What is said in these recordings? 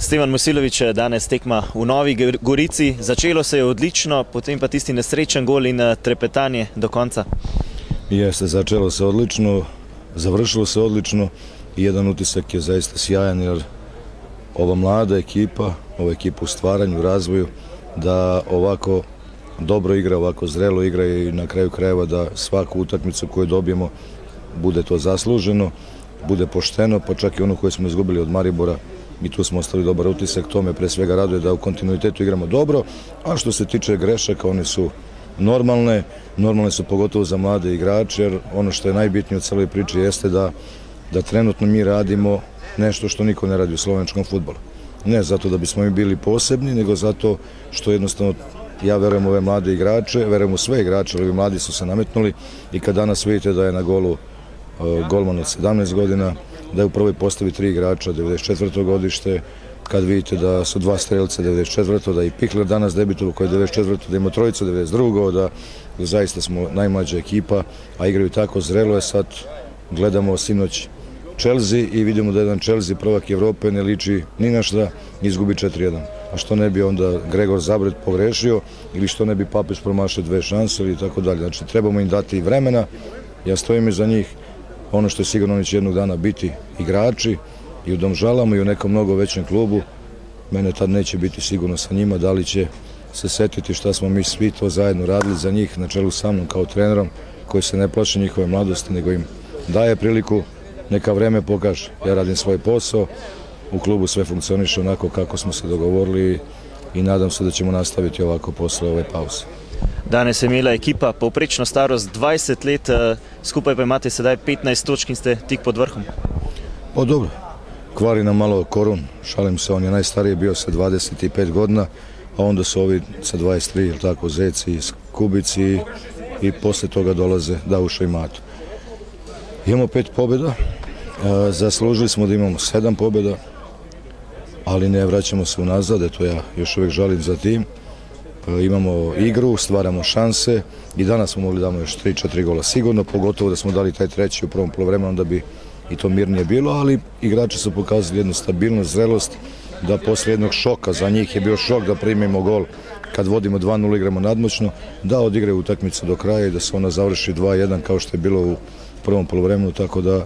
Stevan Mojsilović, danes tekma v Novi Gorici. Začelo se je odlično, potem pa tisti nesrečen gol in trepetanje do konca. Jeste, začelo se odlično, završilo se odlično i jedan utisak je zaista sjajan jer ova mlada ekipa, ova ekipa u stvaranju, u razvoju, da ovako dobro igra, ovako zrelo igra i na kraju krajeva da svaku utakmicu koju dobijemo bude to zasluženo, bude pošteno, pa čak i ono koje smo izgubili od Maribora i tu smo ostali dobar utisak. To me pre svega raduje da u kontinuitetu igramo dobro, a što se tiče grešaka, one su normalne su pogotovo za mlade igrače, jer ono što je najbitnije od celoj priče jeste da trenutno mi radimo nešto što niko ne radi u slovenačkom fudbalu. Ne zato da bismo mi bili posebni, nego zato što jednostavno ja verujem u ove mlade igrače, verujem u sve igrače, ali ovi mladi su se nametnuli i kad danas vidite da je na golu golman od 17 godina, da je u prvoj postavi 3 igrača, 94. godište, kad vidite da su 2 strelca 94. da i Pikler danas debituje koji je 94. da ima trojicu 92. da zaista smo najmlađa ekipa, a igraju tako zrelo je. Sad gledamo sinoć Chelsea i vidimo da jedan Chelsea prvak Evrope ne liči ni na šta, izgubi 4-1. A što ne bi onda Gregor Zabret pogrešio ili što ne bi Papić promašio 2 šanse ili tako dalje. Znači trebamo im dati vremena, ja stojim iza njih, ono što je sigurno oni će jednog dana biti igrači i u Domžalama i u nekom mnogo većem klubu. Mene tad neće biti sigurno sa njima, da li će se setiti šta smo mi svi to zajedno radili za njih na čelu sa mnom kao trenerom koji se ne plaši njihove mladosti nego im daje priliku, neka vreme pokaže. Ja radim svoj posao, u klubu sve funkcioniše onako kako smo se dogovorili i nadam se da ćemo nastaviti ovako posle ove pauze. Danes je imela ekipa povprečno starost 20 let, skupaj pa imate sedaj 15 točk in ste tik pod vrhom. Pa dobro, kvari nam malo Korun, šalim se, on je najstariji bio sa 25 godina, a onda su ovi sa 23, ili tako, Zeci, Kubici i posle toga dolaze Dauša i Mato. Imamo 5 pobjeda, zaslužili smo da imamo 7 pobjeda, ali ne vraćamo se unazad, eto ja još uvijek žalim za tim. Imamo igru, stvaramo šanse i danas smo mogli damo još 3-4 gola sigurno, pogotovo da smo dali taj treći u prvom poluvremenu, onda bi i to mirnije bilo, ali igrači su pokazali jednu stabilnost, zrelost, da posle jednog šoka, za njih je bio šok da primimo gol kad vodimo 2-0, igramo nadmoćno, da odigraju utakmicu do kraja i da se ona završi 2-1 kao što je bilo u prvom poluvremenu, tako da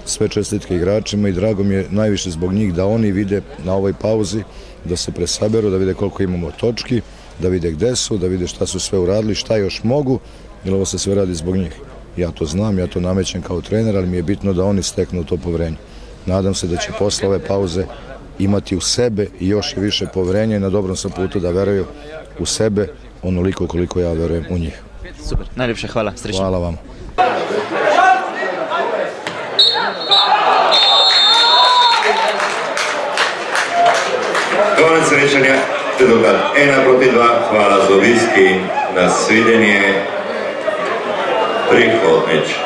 sve čestitke igračima i drago mi je najviše zbog njih da oni vide na ovoj pauzi, da se presaberu, da vide koliko imamo točki, da vide gde su, da vide šta su sve uradili, šta još mogu, jer ovo se sve radi zbog njih. Ja to znam, ja to namećem kao trener, ali mi je bitno da oni steknu to poverenje. Nadam se da će posle ove pauze imati u sebe i još i više poverenja i na dobrom sam putu da veruju u sebe onoliko koliko ja verujem u njih. Super, najljepše hvala, srećno. Hvala vam. Konec srečanja, rezultat 1-2, hvala za obisk in nasvidenje prihodnič.